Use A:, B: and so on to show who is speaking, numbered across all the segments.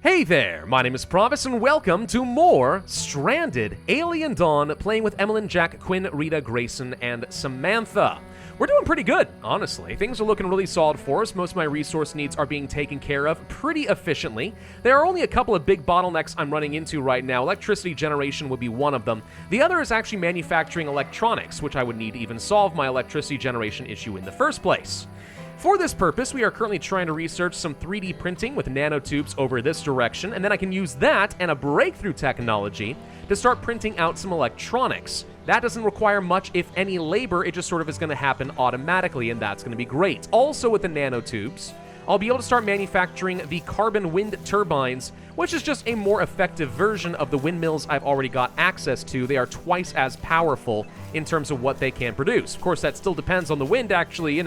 A: Hey there, my name is Pravus and welcome to more Stranded Alien Dawn, playing with Emily, Jack, Quinn, Rita, Grayson, and Samantha. We're doing pretty good, honestly. Things are looking really solid for us. Most of my resource needs are being taken care of pretty efficiently. There are only a couple of big bottlenecks I'm running into right now. Electricity generation would be one of them. The other is actually manufacturing electronics, which I would need to even solve my electricity generation issue in the first place. For this purpose, we are currently trying to research some 3D printing with nanotubes over this direction, and then I can use that and a breakthrough technology to start printing out some electronics. That doesn't require much, if any, labor. It just sort of is going to happen automatically, and that's going to be great. Also with the nanotubes, I'll be able to start manufacturing the carbon wind turbines, which is just a more effective version of the windmills I've already got access to. They are twice as powerful in terms of what they can produce. Of course, that still depends on the wind actually,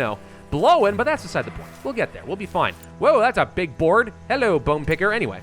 A: blowing, but that's beside the point. We'll get there. We'll be fine. Whoa, that's a big board. Hello, bone picker. Anyway.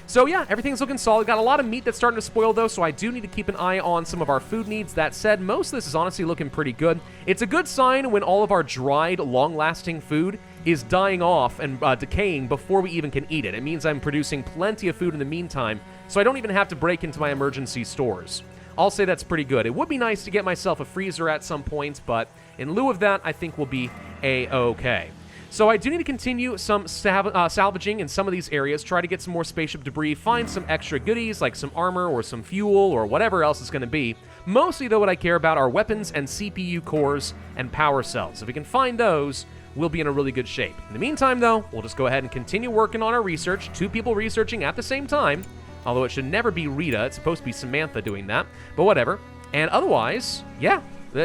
A: So yeah, everything's looking solid. Got a lot of meat that's starting to spoil though, so I do need to keep an eye on some of our food needs. That said, most of this is honestly looking pretty good. It's a good sign when all of our dried, long-lasting food is dying off and decaying before we even can eat it. It means I'm producing plenty of food in the meantime, so I don't even have to break into my emergency stores. I'll say that's pretty good. It would be nice to get myself a freezer at some point, but in lieu of that, I think we'll be a-okay. So I do need to continue some salvaging in some of these areas, try to get some more spaceship debris, find some extra goodies like some armor or some fuel or whatever else it's going to be. Mostly, though, what I care about are weapons and CPU cores and power cells. If we can find those, we'll be in a really good shape. In the meantime, though, we'll just go ahead and continue working on our research. 2 people researching at the same time. Although it should never be Rita. It's supposed to be Samantha doing that. But whatever. And otherwise, yeah,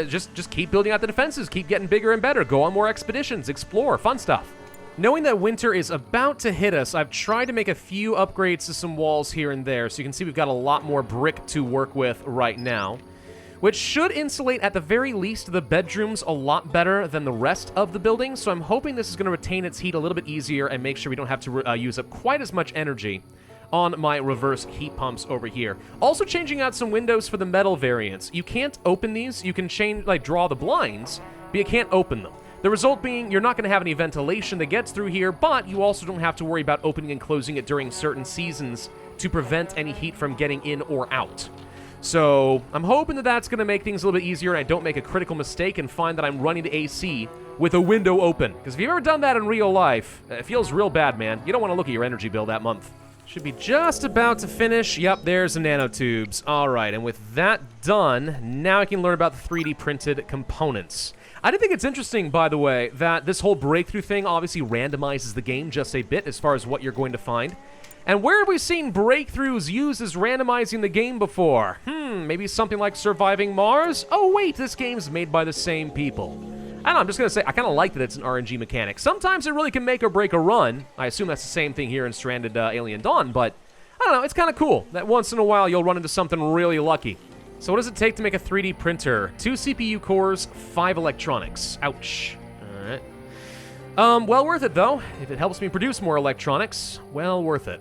A: just keep building out the defenses. Keep getting bigger and better. Go on more expeditions. Explore. Fun stuff. Knowing that winter is about to hit us, I've tried to make a few upgrades to some walls here and there. So you can see we've got a lot more brick to work with right now, which should insulate at the very least the bedrooms a lot better than the rest of the building. So I'm hoping this is going to retain its heat a little bit easier and make sure we don't have to use up quite as much energy on my reverse heat pumps over here. Also changing out some windows for the metal variants. You can't open these. You can draw the blinds, but you can't open them. The result being you're not going to have any ventilation that gets through here, but you also don't have to worry about opening and closing it during certain seasons to prevent any heat from getting in or out. So I'm hoping that that's going to make things a little bit easier and I don't make a critical mistake and find that I'm running the AC with a window open. Because if you've ever done that in real life, it feels real bad, man. You don't want to look at your energy bill that month. Should be just about to finish. Yep, there's the nanotubes. All right, and with that done, now I can learn about the 3D printed components. I do think it's interesting, by the way, that this whole breakthrough thing obviously randomizes the game just a bit as far as what you're going to find. And where have we seen breakthroughs used as randomizing the game before? Maybe something like Surviving Mars? Oh wait, this game's made by the same people. I don't know, I'm just going to say, I kind of like that it's an RNG mechanic. Sometimes it really can make or break a run. I assume that's the same thing here in Stranded Alien Dawn, but I don't know, it's kind of cool that once in a while you'll run into something really lucky. So what does it take to make a 3D printer? 2 CPU cores, 5 electronics. Ouch. All right. Well worth it, though. If it helps me produce more electronics, well worth it.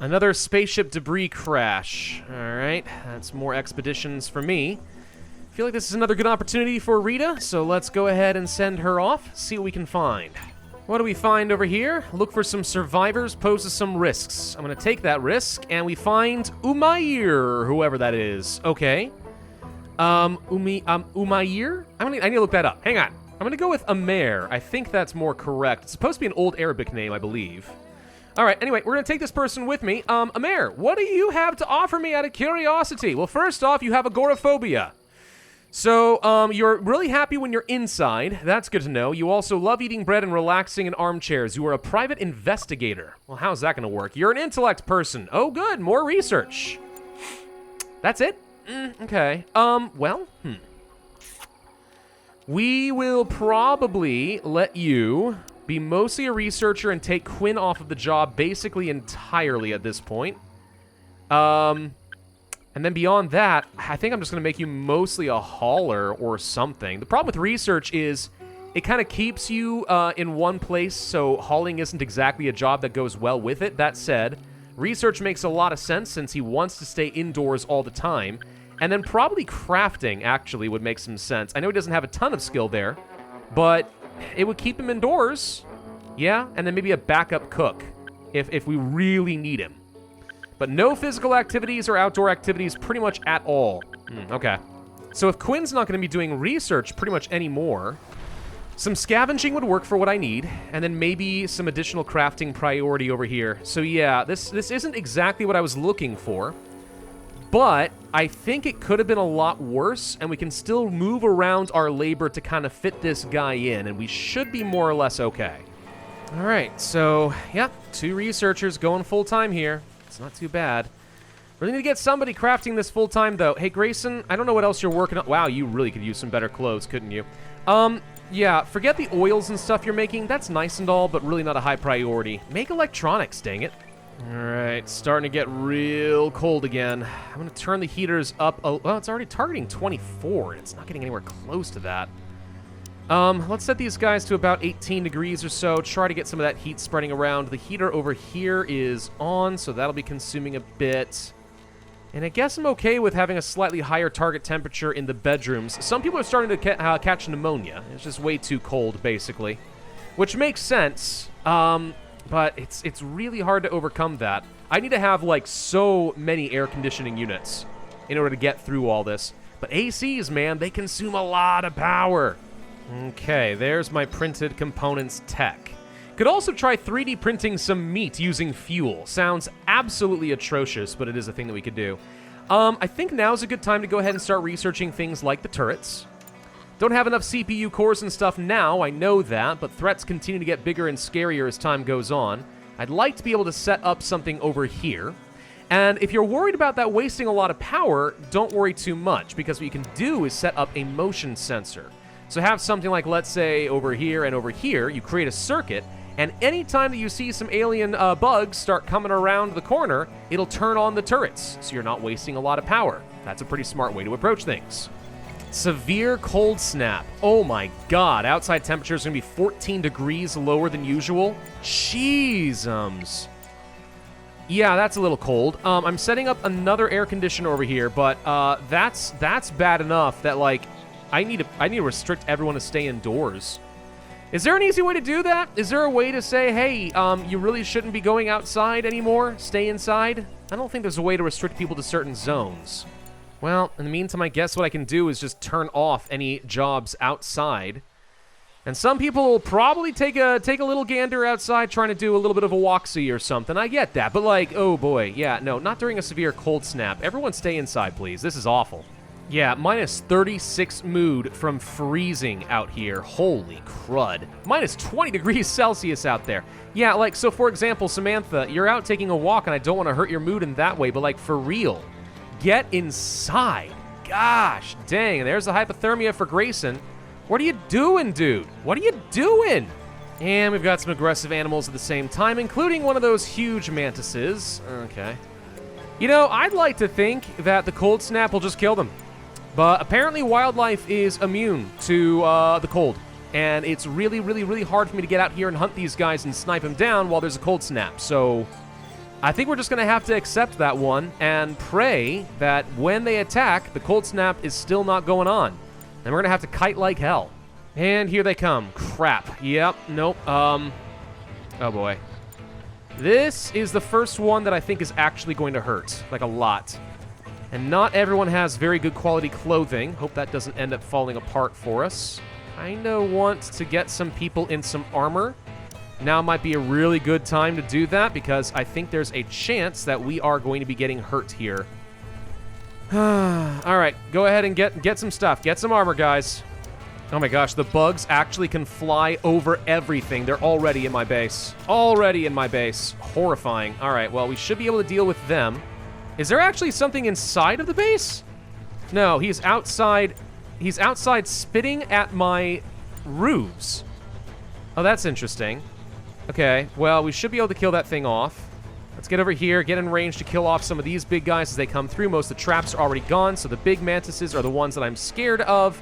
A: Another spaceship debris crash. All right, that's more expeditions for me. I feel like this is another good opportunity for Rita, so let's go ahead and send her off, see what we can find. What do we find over here? Look for some survivors, poses some risks. I'm going to take that risk, and we find Amir, whoever that is. Okay. Amir? I need to look that up. Hang on. I'm going to go with Amir. I think that's more correct. It's supposed to be an old Arabic name, I believe. All right, anyway, we're going to take this person with me. Amir, what do you have to offer me out of curiosity? Well, first off, you have agoraphobia. So, you're really happy when you're inside. That's good to know. You also love eating bread and relaxing in armchairs. You are a private investigator. Well, how's that going to work? You're an intellect person. Oh, good. More research. That's it? Okay. We will probably let you be mostly a researcher and take Quinn off of the job basically entirely at this point. And then beyond that, I think I'm just going to make you mostly a hauler or something. The problem with research is it kind of keeps you in one place, so hauling isn't exactly a job that goes well with it. That said, research makes a lot of sense since he wants to stay indoors all the time. And then probably crafting, actually, would make some sense. I know he doesn't have a ton of skill there, but it would keep him indoors. Yeah, and then maybe a backup cook if we really need him. But no physical activities or outdoor activities pretty much at all. Okay. So if Quinn's not going to be doing research pretty much anymore, some scavenging would work for what I need, and then maybe some additional crafting priority over here. So yeah, this isn't exactly what I was looking for, but I think it could have been a lot worse, and we can still move around our labor to kind of fit this guy in, and we should be more or less okay. All right, so yeah, 2 researchers going full-time here. It's not too bad. Really need to get somebody crafting this full-time, though. Hey, Grayson, I don't know what else you're working on. Wow, you really could use some better clothes, couldn't you? Yeah, forget the oils and stuff you're making. That's nice and all, but really not a high priority. Make electronics, dang it. All right, starting to get real cold again. I'm going to turn the heaters up. Oh, well, it's already targeting 24. It's not getting anywhere close to that. Let's set these guys to about 18 degrees or so. Try to get some of that heat spreading around. The heater over here is on, so that'll be consuming a bit. And I guess I'm okay with having a slightly higher target temperature in the bedrooms. Some people are starting to catch pneumonia. It's just way too cold, basically. Which makes sense, but it's really hard to overcome that. I need to have, like, so many air conditioning units in order to get through all this. But ACs, man, they consume a lot of power. Okay, there's my printed components tech. Could also try 3D printing some meat using fuel. Sounds absolutely atrocious, but it is a thing that we could do. I think now's a good time to go ahead and start researching things like the turrets. Don't have enough CPU cores and stuff now, I know that, but threats continue to get bigger and scarier as time goes on. I'd like to be able to set up something over here. And if you're worried about that wasting a lot of power, don't worry too much, because what you can do is set up a motion sensor. So have something like, let's say, over here and over here, you create a circuit, and anytime that you see some alien bugs start coming around the corner, it'll turn on the turrets, so you're not wasting a lot of power. That's a pretty smart way to approach things. Severe cold snap. Oh my god, outside temperature is going to be 14 degrees lower than usual. Jeezums. Yeah, that's a little cold. I'm setting up another air conditioner over here, but that's bad enough that, like, I need to restrict everyone to stay indoors. Is there an easy way to do that? Is there a way to say, hey, you really shouldn't be going outside anymore? Stay inside? I don't think there's a way to restrict people to certain zones. Well, in the meantime, I guess what I can do is just turn off any jobs outside. And some people will probably take a little gander outside trying to do a little bit of a walksy or something. I get that, but like, oh boy, yeah, no, not during a severe cold snap. Everyone stay inside, please. This is awful. Yeah, minus 36 mood from freezing out here. Holy crud. Minus 20 degrees Celsius out there. Yeah, like, so for example, Samantha, you're out taking a walk and I don't want to hurt your mood in that way, but like, for real, get inside. Gosh, dang, there's the hypothermia for Grayson. What are you doing, dude? What are you doing? And we've got some aggressive animals at the same time, including one of those huge mantises. Okay. You know, I'd like to think that the cold snap will just kill them. But apparently wildlife is immune to the cold. And it's really, really, really hard for me to get out here and hunt these guys and snipe them down while there's a cold snap. So I think we're just going to have to accept that one and pray that when they attack, the cold snap is still not going on. And we're going to have to kite like hell. And here they come. Crap. Yep. Nope. Oh boy. This is the first one that I think is actually going to hurt. Like a lot. And not everyone has very good quality clothing. Hope that doesn't end up falling apart for us. Kinda want to get some people in some armor. Now might be a really good time to do that because I think there's a chance that we are going to be getting hurt here. Alright, go ahead and get some stuff. Get some armor, guys. Oh my gosh, the bugs actually can fly over everything. They're already in my base. Already in my base. Horrifying. Alright, well, we should be able to deal with them. Is there actually something inside of the base? No, he's outside. He's outside spitting at my roofs. Oh, that's interesting. Okay, well, we should be able to kill that thing off. Let's get over here, get in range to kill off some of these big guys as they come through. Most of the traps are already gone, so the big mantises are the ones that I'm scared of.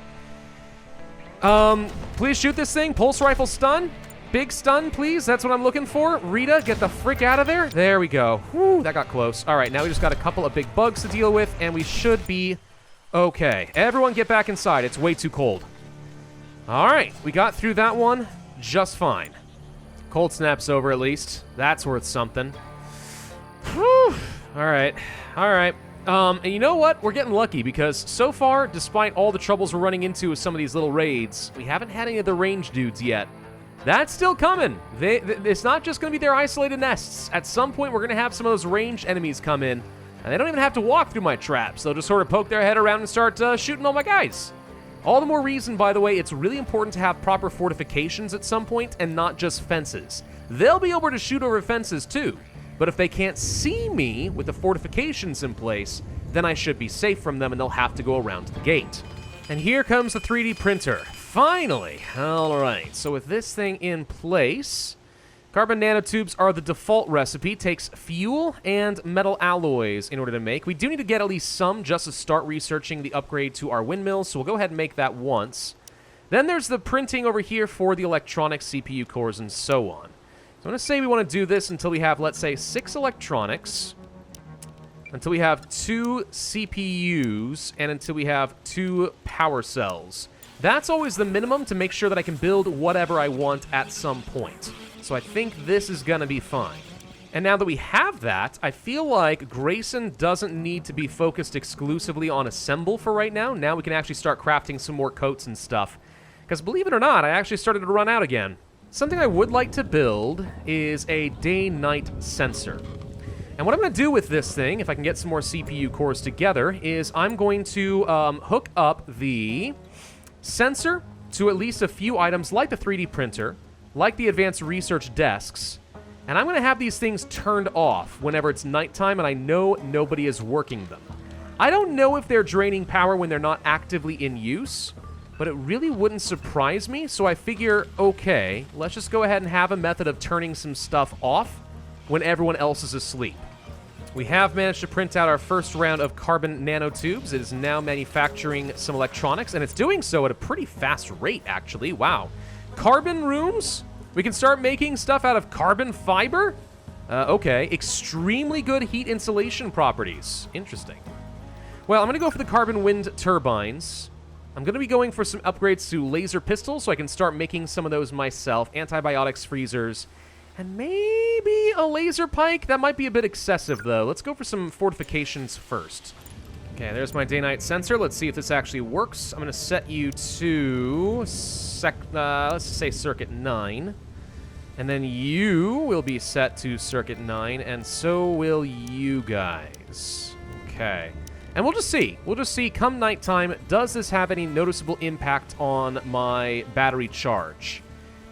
A: Please shoot this thing. Pulse rifle stun. Big stun, please. That's what I'm looking for. Rita, get the frick out of there. There we go. Whew, that got close. All right, now we just got a couple of big bugs to deal with, and we should be okay. Everyone get back inside. It's way too cold. All right, we got through that one just fine. Cold snap's over at least. That's worth something. Whew. All right. And you know what? We're getting lucky because so far, despite all the troubles we're running into with some of these little raids, we haven't had any of the range dudes yet. That's still coming. It's not just going to be their isolated nests. At some point, we're going to have some of those ranged enemies come in, and they don't even have to walk through my traps. They'll just sort of poke their head around and start shooting all my guys. All the more reason, by the way, it's really important to have proper fortifications at some point and not just fences. They'll be able to shoot over fences too, but if they can't see me with the fortifications in place, then I should be safe from them and they'll have to go around to the gate. And here comes the 3D printer. Finally! Alright, so with this thing in place, carbon nanotubes are the default recipe. Takes fuel and metal alloys in order to make. We do need to get at least some just to start researching the upgrade to our windmills, so we'll go ahead and make that once. Then there's the printing over here for the electronic CPU cores and so on. So I'm going to say we want to do this until we have, let's say, 6 electronics, until we have 2 CPUs, and until we have 2 power cells. That's always the minimum to make sure that I can build whatever I want at some point. So I think this is going to be fine. And now that we have that, I feel like Grayson doesn't need to be focused exclusively on assemble for right now. Now we can actually start crafting some more coats and stuff. Because believe it or not, I actually started to run out again. Something I would like to build is a day-night sensor. And what I'm going to do with this thing, if I can get some more CPU cores together, is I'm going to hook up the sensor to at least a few items like the 3D printer, like the advanced research desks, and I'm going to have these things turned off whenever it's nighttime and I know nobody is working them. I don't know if they're draining power when they're not actively in use, but it really wouldn't surprise me, so I figure, okay, let's just go ahead and have a method of turning some stuff off when everyone else is asleep. We have managed to print out our first round of carbon nanotubes. It is now manufacturing some electronics, and it's doing so at a pretty fast rate, actually. Wow. Carbon rooms? We can start making stuff out of carbon fiber? Okay. Extremely good heat insulation properties. Interesting. Well, I'm going to go for the carbon wind turbines. I'm going to be going for some upgrades to laser pistols so I can start making some of those myself. Antibiotics, freezers, and maybe a laser pike? That might be a bit excessive, though. Let's go for some fortifications first. Okay, there's my day-night sensor. Let's see if this actually works. I'm going to set you to, let's say circuit 9. And then you will be set to circuit 9, and so will you guys. Okay. And we'll just see. We'll just see, come nighttime, does this have any noticeable impact on my battery charge?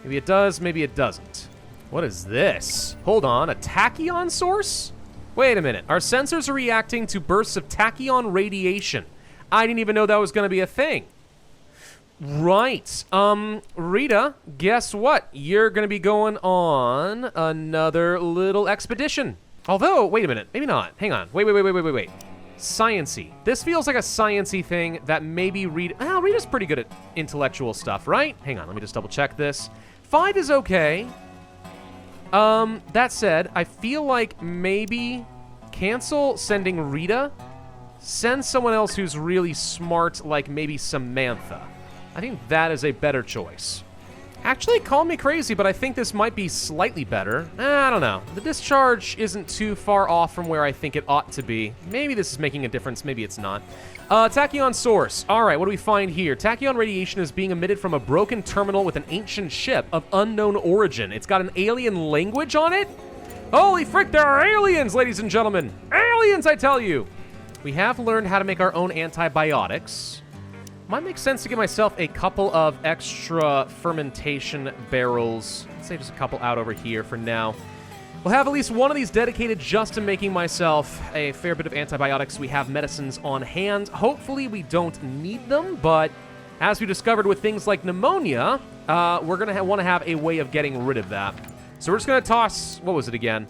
A: Maybe it does, maybe it doesn't. What is this? Hold on, a Tachyon Source? Wait a minute. Our sensors are reacting to bursts of Tachyon Radiation. I didn't even know that was going to be a thing. Right. Rita, guess what? You're going to be going on another little expedition. Although, wait a minute. Maybe not. Hang on. Wait. Science-y. This feels like a science-y thing that maybe Rita... Well, Rita's pretty good at intellectual stuff, right? Hang on, let me just double-check this. 5 is okay. That said, I feel like maybe cancel sending Rita. Send someone else who's really smart, like maybe Samantha. I think that is a better choice. Actually, call me crazy, but I think this might be slightly better. I don't know. The discharge isn't too far off from where I think it ought to be. Maybe this is making a difference, maybe it's not. Tachyon Source. Alright, what do we find here? Tachyon Radiation is being emitted from a broken terminal with an ancient ship of unknown origin. It's got an alien language on it? Holy frick, there are aliens, ladies and gentlemen! Aliens, I tell you! We have learned how to make our own antibiotics. Might make sense to give myself a couple of extra fermentation barrels. Let's say just a couple out over here for now. We'll have at least one of these dedicated just to making myself a fair bit of antibiotics. We have medicines on hand. Hopefully we don't need them, but as we discovered with things like pneumonia, we're going to want to have a way of getting rid of that. So we're just going to toss, what was it again?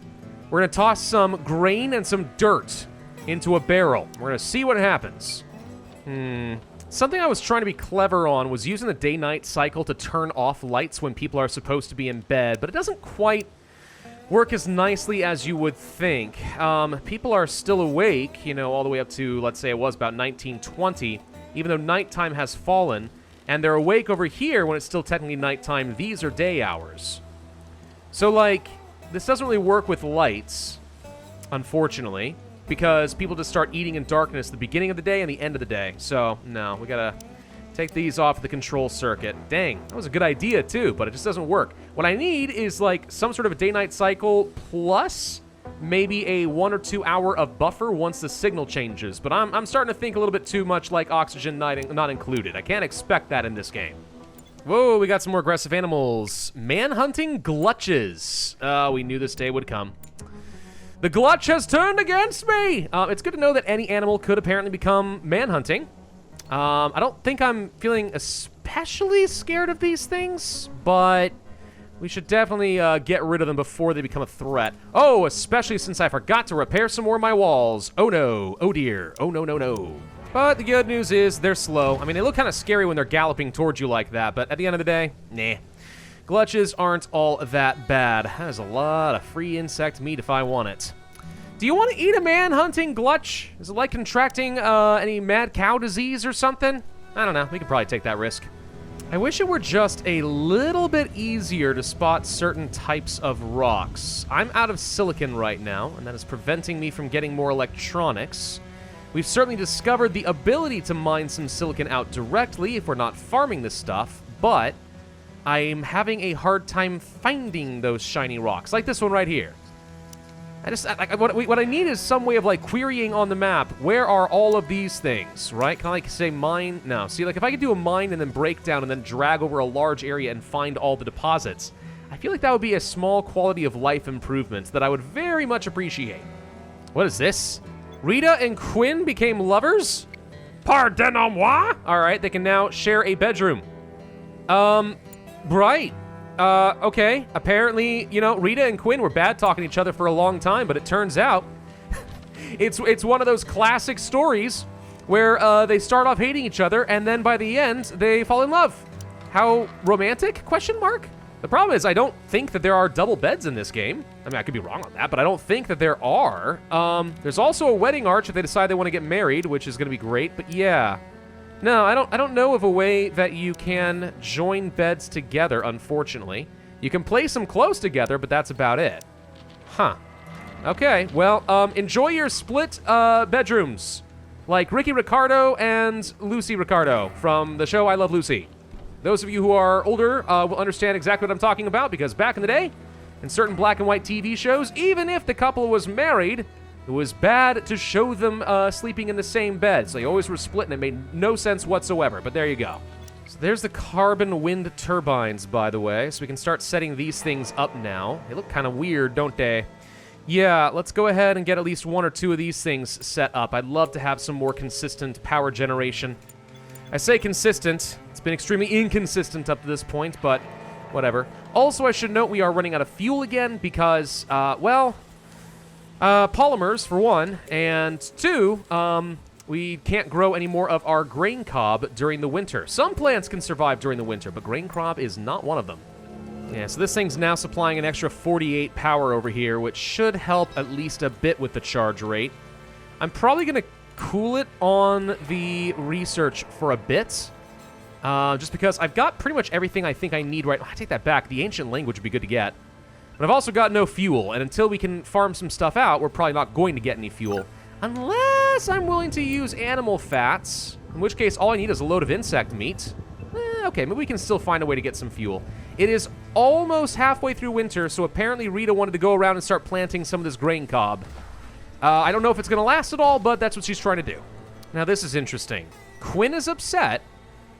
A: We're going to toss some grain and some dirt into a barrel. We're going to see what happens. Something I was trying to be clever on was using the day-night cycle to turn off lights when people are supposed to be in bed, but it doesn't quite work as nicely as you would think. People are still awake, you know, all the way up to, let's say it was about 1920, even though nighttime has fallen, and they're awake over here when it's still technically nighttime. These are day hours. So, like, this doesn't really work with lights, unfortunately. because people just start eating in darkness at the beginning of the day and the end of the day. So, no, we gotta take these off the control circuit. Dang, that was a good idea, too, but it just doesn't work. What I need is, like, some sort of a day-night cycle plus maybe a 1 or 2 hour of buffer once the signal changes. But I'm starting to think a little bit too much like oxygen not included. I can't expect that in this game. Whoa, we got some more aggressive animals. Manhunting glutches. We knew this day would come. The glutch has turned against me! It's good to know that any animal could apparently become manhunting. I don't think I'm feeling especially scared of these things, but we should definitely get rid of them before they become a threat. Oh, especially since I forgot to repair some more of my walls. Oh no, oh dear, oh no, no, no. But the good news is they're slow. I mean, they look kind of scary when they're galloping towards you like that, but at the end of the day, nah. Glutches aren't all that bad. That is a lot of free insect meat if I want it. Do you want to eat a man-hunting glutch? Is it like contracting any mad cow disease or something? I don't know. We could probably take that risk. I wish it were just a little bit easier to spot certain types of rocks. I'm out of silicon right now, and that is preventing me from getting more electronics. We've certainly discovered the ability to mine some silicon out directly if we're not farming this stuff, but I'm having a hard time finding those shiny rocks, like this one right here. What I need is some way of, like, querying on the map, where are all of these things, right? Can I, like, say mine? No. See, like, if I could do a mine and then break down and then drag over a large area and find all the deposits, I feel like that would be a small quality of life improvement that I would very much appreciate. What is this? Rita and Quinn became lovers? Pardonnez-moi? All right, they can now share a bedroom. Right. Okay. Apparently, you know, Rita and Quinn were bad talking to each other for a long time, but it turns out it's one of those classic stories where they start off hating each other and then by the end they fall in love. How romantic? Question mark? The problem is I don't think that there are double beds in this game. I mean, I could be wrong on that, but I don't think that there are. There's also a wedding arch if they decide they want to get married, which is going to be great, but yeah. No, I don't know of a way that you can join beds together, unfortunately. You can place them close together, but that's about it. Huh. Okay, well, enjoy your split bedrooms. Like Ricky Ricardo and Lucy Ricardo from the show I Love Lucy. Those of you who are older will understand exactly what I'm talking about, because back in the day, in certain black and white TV shows, even if the couple was married, it was bad to show them sleeping in the same bed. So they always were split, and it made no sense whatsoever. But there you go. So there's the carbon wind turbines, by the way. So we can start setting these things up now. They look kind of weird, don't they? Yeah, let's go ahead and get at least 1 or 2 of these things set up. I'd love to have some more consistent power generation. I say consistent. It's been extremely inconsistent up to this point, but whatever. Also, I should note we are running out of fuel again because, polymers, for one, and 2, we can't grow any more of our grain cob during the winter. Some plants can survive during the winter, but grain cob is not one of them. Yeah, so this thing's now supplying an extra 48 power over here, which should help at least a bit with the charge rate. I'm probably going to cool it on the research for a bit, just because I've got pretty much everything I think I need right... I take that back. The ancient language would be good to get. But I've also got no fuel, and until we can farm some stuff out, we're probably not going to get any fuel. Unless I'm willing to use animal fats, in which case all I need is a load of insect meat. Okay, maybe we can still find a way to get some fuel. It is almost halfway through winter, so apparently Rita wanted to go around and start planting some of this grain cob. I don't know if it's going to last at all, but that's what she's trying to do. Now, this is interesting. Quinn is upset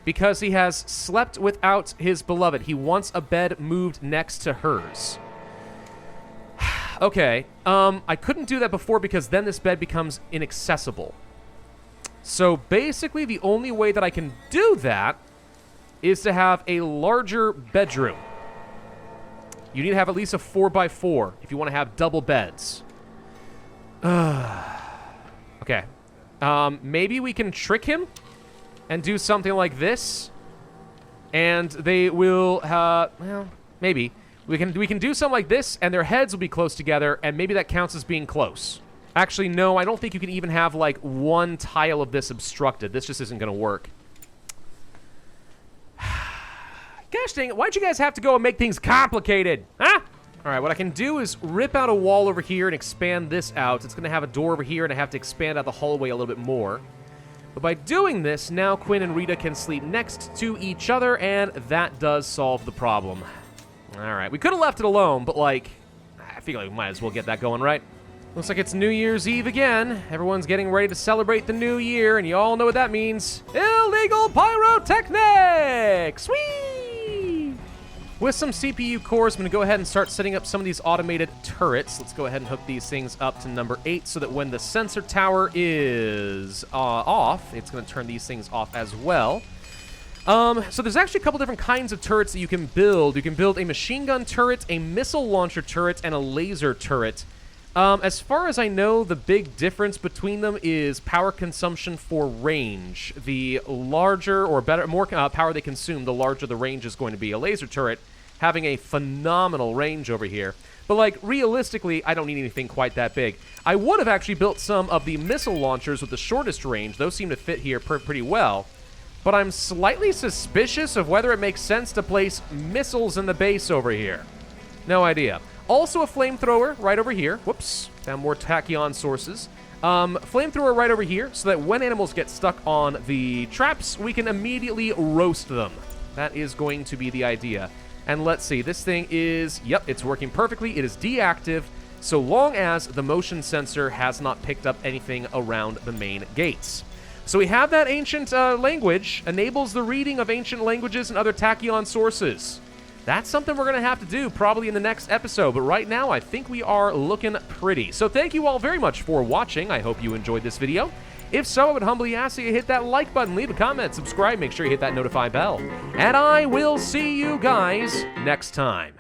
A: because he has slept without his beloved. He wants a bed moved next to hers. Okay, I couldn't do that before because then this bed becomes inaccessible. So basically the only way that I can do that is to have a larger bedroom. You need to have at least a 4x4 if you want to have double beds. Okay. Maybe we can trick him and do something like this. And they will, well, maybe. We can do something like this, and their heads will be close together, and maybe that counts as being close. Actually, no, I don't think you can even have, like, one tile of this obstructed. This just isn't going to work. Gosh dang it, why'd you guys have to go and make things complicated? Huh? All right, what I can do is rip out a wall over here and expand this out. It's going to have a door over here, and I have to expand out the hallway a little bit more. But by doing this, now Quinn and Rita can sleep next to each other, and that does solve the problem. All right, we could have left it alone, but, like, I feel like we might as well get that going, right? Looks like it's New Year's Eve again. Everyone's getting ready to celebrate the new year, and you all know what that means. Illegal pyrotechnics! Whee! With some CPU cores, I'm going to go ahead and start setting up some of these automated turrets. Let's go ahead and hook these things up to number 8 so that when the sensor tower is off, it's going to turn these things off as well. So there's actually a couple different kinds of turrets that you can build. You can build a machine gun turret, a missile launcher turret, and a laser turret. As far as I know, the big difference between them is power consumption for range. The larger or better, more power they consume, the larger the range is going to be. A laser turret having a phenomenal range over here. But, like, realistically, I don't need anything quite that big. I would have actually built some of the missile launchers with the shortest range. Those seem to fit here pretty well. But I'm slightly suspicious of whether it makes sense to place missiles in the base over here. No idea. Also a flamethrower right over here. Whoops, found more Tachyon sources. Flamethrower right over here so that when animals get stuck on the traps, we can immediately roast them. That is going to be the idea. And let's see, this thing is, yep, it's working perfectly. It is deactive so long as the motion sensor has not picked up anything around the main gates. So we have that ancient language, enables the reading of ancient languages and other Tachyon sources. That's something we're going to have to do probably in the next episode, but right now I think we are looking pretty. So thank you all very much for watching. I hope you enjoyed this video. If so, I would humbly ask that you hit that like button, leave a comment, subscribe, make sure you hit that notify bell. And I will see you guys next time.